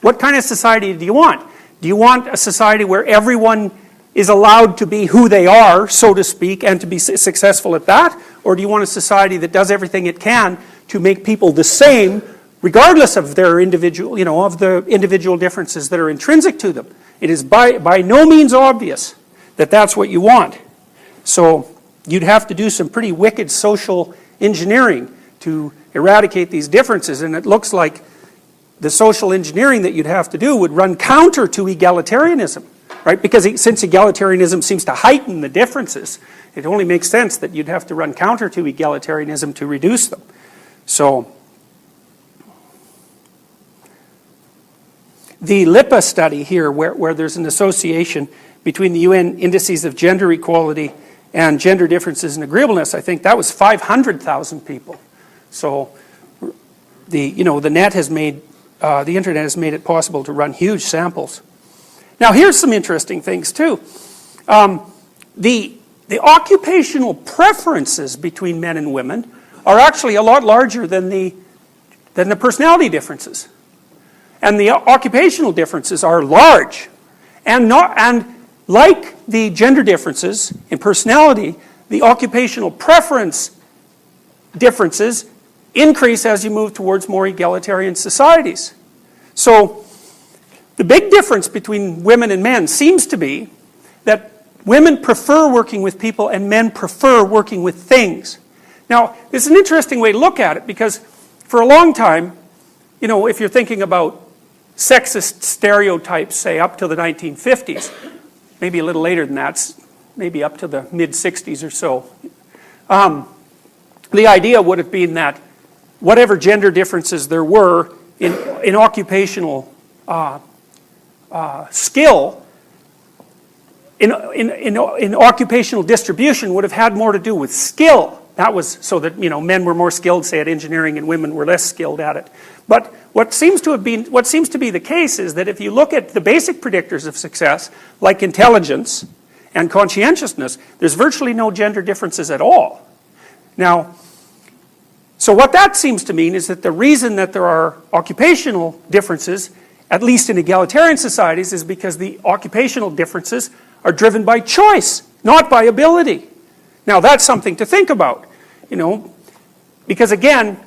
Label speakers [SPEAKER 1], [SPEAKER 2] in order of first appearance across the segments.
[SPEAKER 1] What kind of society do you want? Do you want a society where everyone is allowed to be who they are, so to speak, and to be successful at that? Or do you want a society that does everything it can to make people the same, regardless of their individual, of the individual differences that are intrinsic to them? It is by no means obvious that that's what you want. So you'd have to do some pretty wicked social engineering to eradicate these differences, and it looks like the social engineering that you'd have to do would run counter to egalitarianism, right? Because since egalitarianism seems to heighten the differences, it only makes sense that you'd have to run counter to egalitarianism to reduce them. So the LIPA study here, where there's an association between the UN indices of gender equality and gender differences in agreeableness, I think that was 500,000 people. So the net has made the internet has made it possible to run huge samples. Now here's some interesting things too. The occupational preferences between men and women are actually a lot larger than the personality differences, and the occupational differences are large, and like the gender differences in personality, the occupational preference differences increase as you move towards more egalitarian societies. So the big difference between women and men seems to be that women prefer working with people and men prefer working with things. Now, it's an interesting way to look at it, because for a long time, if you're thinking about sexist stereotypes, say up to the 1950s, maybe a little later than that, maybe up to the mid-60s or so, the idea would have been that whatever gender differences there were in occupational skill, in occupational distribution, would have had more to do with skill. That was so that men were more skilled, say, at engineering, and women were less skilled at it. But what seems to be the case is that if you look at the basic predictors of success, like intelligence and conscientiousness, there's virtually no gender differences at all. Now, so what that seems to mean is that the reason that there are occupational differences, at least in egalitarian societies, is because the occupational differences are driven by choice, not by ability. Now that's something to think about, because again,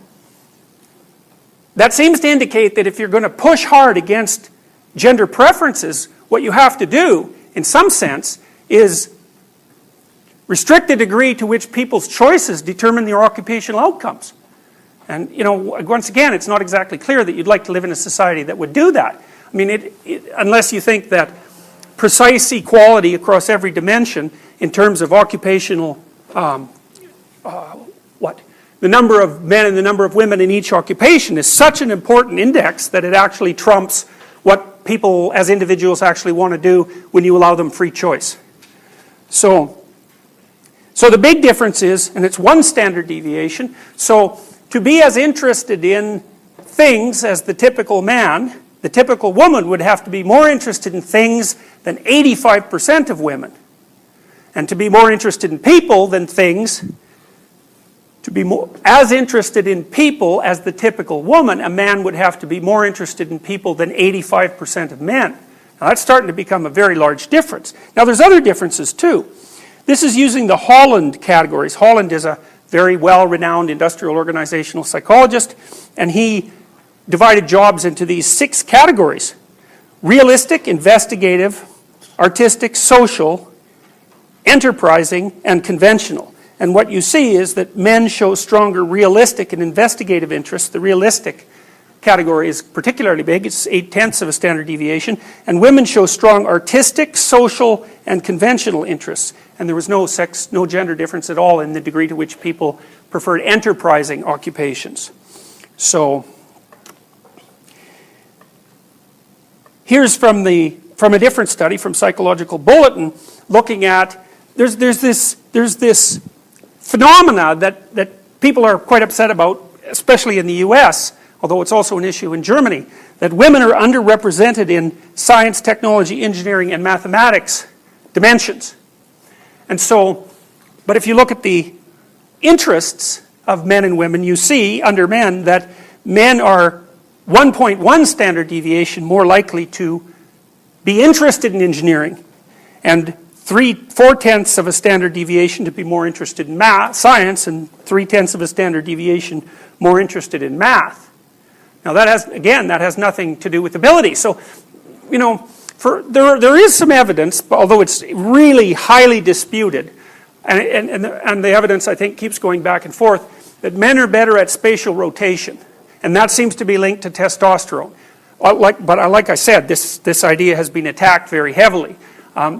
[SPEAKER 1] that seems to indicate that if you're going to push hard against gender preferences, what you have to do, in some sense, is restrict the degree to which people's choices determine their occupational outcomes. And, once again, it's not exactly clear that you'd like to live in a society that would do that. I mean, unless you think that precise equality across every dimension in terms of occupational, the number of men and the number of women in each occupation is such an important index that it actually trumps what people as individuals actually want to do when you allow them free choice. So the big difference is, and it's one standard deviation, so to be as interested in things as the typical man, the typical woman would have to be more interested in things than 85% of women. And to be more interested in people than things, to be as interested in people as the typical woman, a man would have to be more interested in people than 85% of men. Now that's starting to become a very large difference. Now there's other differences too. This is using the Holland categories. Holland is a very well-renowned industrial organizational psychologist, and he divided jobs into these 6 categories: realistic, investigative, artistic, social, enterprising, and conventional. And what you see is that men show stronger realistic and investigative interests. The realistic category is particularly big, it's 0.8 of a standard deviation, and women show strong artistic, social, and conventional interests. And there was no gender difference at all in the degree to which people preferred enterprising occupations. So here's from a different study from Psychological Bulletin, looking at there's this phenomena that people are quite upset about, especially in the US, although it's also an issue in Germany, that women are underrepresented in science, technology, engineering, and mathematics dimensions. And so, but if you look at the interests of men and women, you see under men that men are 1.1 standard deviation more likely to be interested in engineering, and 3/4 of a standard deviation to be more interested in science, and 3/10 of a standard deviation more interested in math. Now that has nothing to do with ability. So, you know, there is some evidence, although it's really highly disputed, and the evidence, I think, keeps going back and forth, that men are better at spatial rotation, and that seems to be linked to testosterone. But like I said, this idea has been attacked very heavily.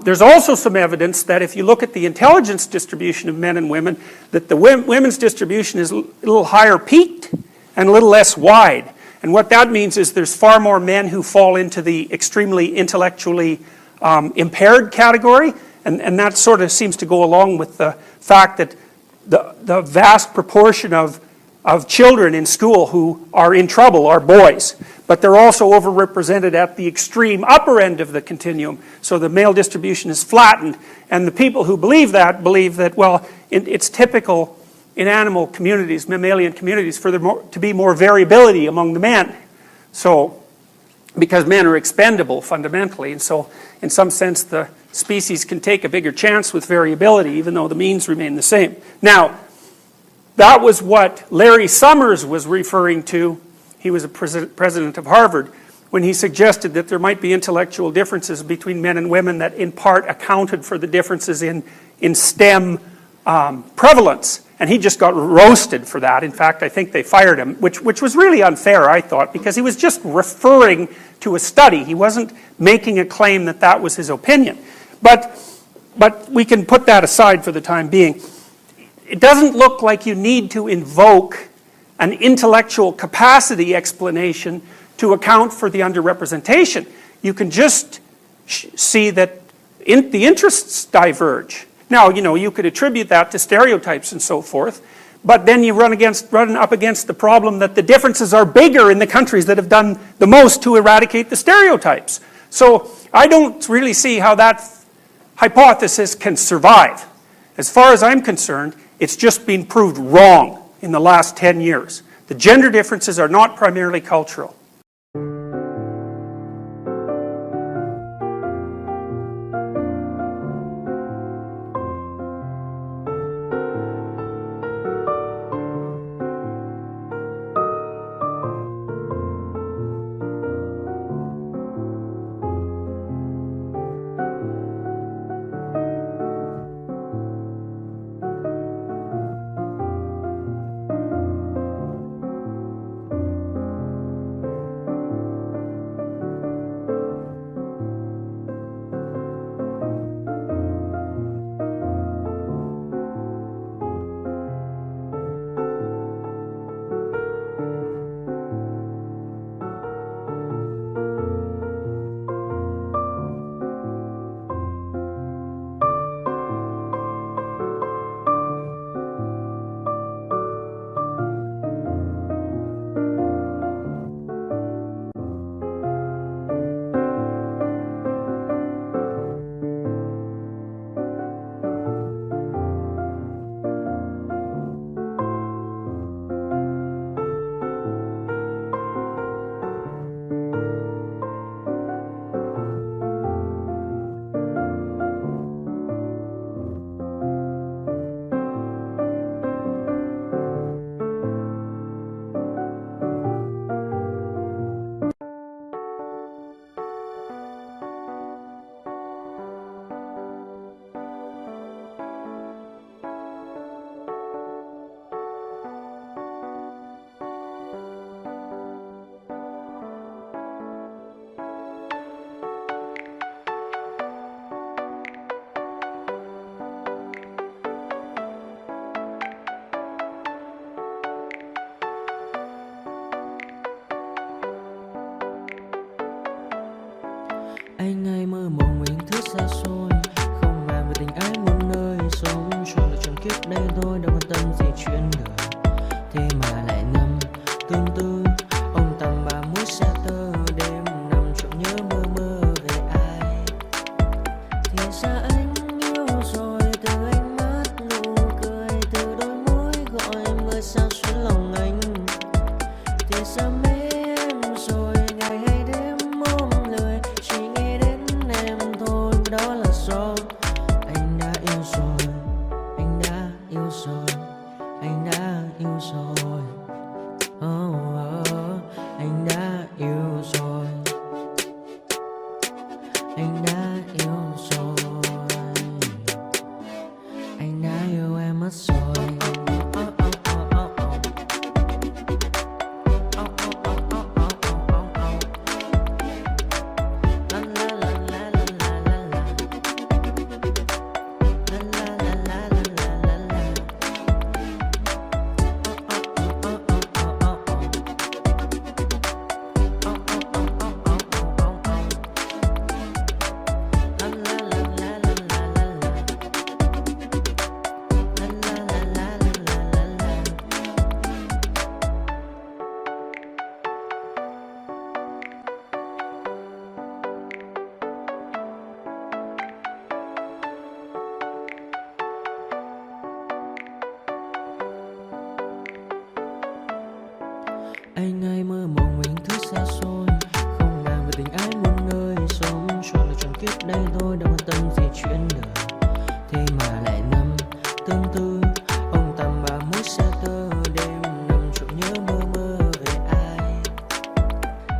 [SPEAKER 1] There's also some evidence that if you look at the intelligence distribution of men and women, that the women's distribution is a little higher peaked and a little less wide. And what that means is there's far more men who fall into the extremely intellectually impaired category, and that sort of seems to go along with the fact that the vast proportion of children in school who are in trouble are boys. But they're also overrepresented at the extreme upper end of the continuum, so the male distribution is flattened. And the people who believe that, well, it's typical in animal communities, mammalian communities, for there to be more variability among the men. So, because men are expendable fundamentally, and so in some sense the species can take a bigger chance with variability, even though the means remain the same. Now, that was what Larry Summers was referring to. He was a president of Harvard, when he suggested that there might be intellectual differences between men and women that in part accounted for the differences in STEM prevalence. And he just got roasted for that. In fact, I think they fired him, which was really unfair, I thought, because he was just referring to a study. He wasn't making a claim that that was his opinion. But we can put that aside for the time being. It doesn't look like you need to invoke an intellectual capacity explanation to account for the underrepresentation. You can just see that the interests diverge. Now, you know, you could attribute that to stereotypes and so forth, but then you run up against the problem that the differences are bigger in the countries that have done the most to eradicate the stereotypes. So I don't really see how that hypothesis can survive. As far as I'm concerned, it's just been proved wrong in the last 10 years. The gender differences are not primarily cultural.
[SPEAKER 2] Anh hay mơ mộng mình thức xa xôi, không màng về tình ái muôn nơi, sống cho là tròn kiếp đây thôi, đâu quan tâm gì chuyện đời. Thế mà lại ngâm tương tư, ông tầm bà mũi xa tơ, đêm nằm trộm nhớ mơ mơ về ai. Thì ra anh yêu rồi, từ ánh mắt nụ cười, từ đôi môi gọi mưa sao xuyến lòng anh. Thì ra mê em Anh đã yêu rồi, anh đã yêu em mất rồi. Anh hay mơ mộng mình thứ xa xôi, không màng về tình ái muôn nơi, sống cho là trọn kiếp đây thôi, đâu quan tâm gì chuyện đời. Thế mà lại nằm tương tư, ông tầm bà mối xa tơ, đêm nằm trộm nhớ mơ mơ về ai.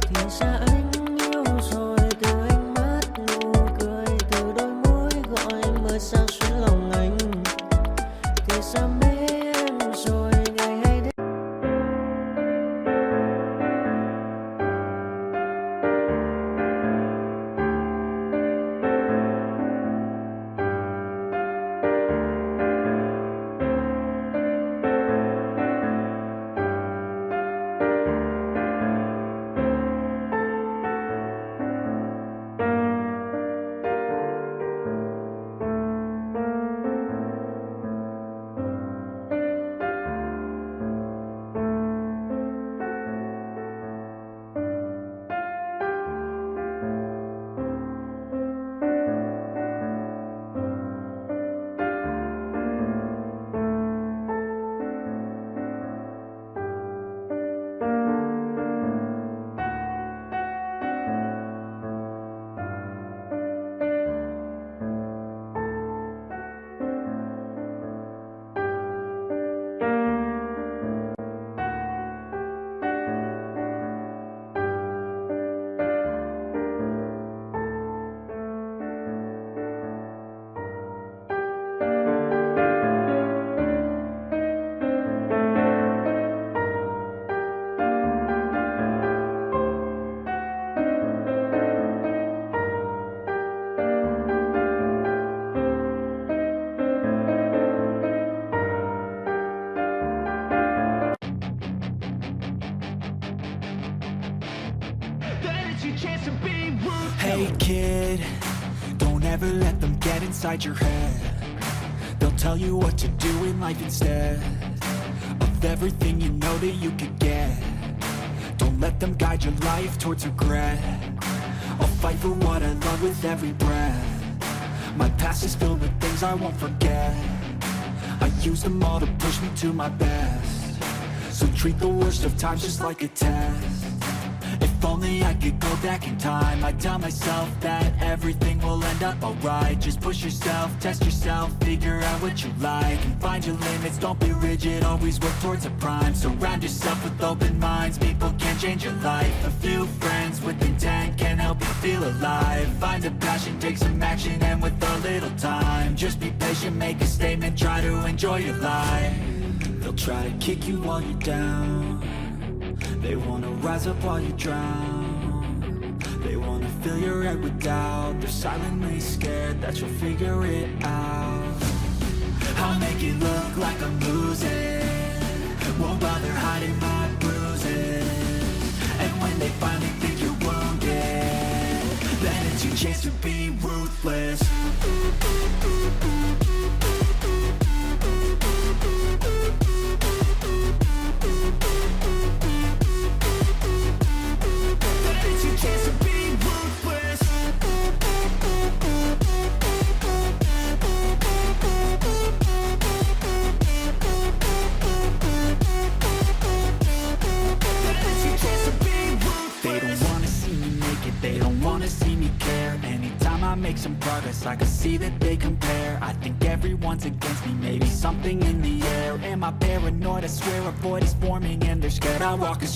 [SPEAKER 2] Thì ra anh yêu rồi, từ ánh mắt nụ cười, từ đôi môi gọi mơ sao xuyến lòng anh. Thì ra mê em rồi, ngày hay đêm.
[SPEAKER 3] Hey kid, don't ever let them get inside your head. They'll tell you what to do in life instead of everything you know that you could get. Don't let them guide your life towards regret. I'll fight for what I love with every breath. My past is filled with things I won't forget. I use them all to push me to my best. So treat the worst of times just like a test. If only I could go back in time, I'd tell myself that everything will end up alright. Just push yourself, test yourself, figure out what you like, and find your limits, don't be rigid, always work towards a prime. Surround yourself with open minds, people can change your life. A few friends with intent can help you feel alive. Find a passion, take some action, and with a little time, just be patient, make a statement, try to enjoy your life. They'll try to kick you while you're down. They wanna rise up while you drown. They wanna fill your head with doubt. They're silently scared that you'll figure it out. I'll make it look like I'm losing, won't bother hiding my bruises. And when they finally think you're wounded, then it's your chance to be ruthless. Make some progress, I can see that they compare. I think everyone's against me, maybe something in the air. Am I paranoid? I swear a void is forming and they're scared. I walk a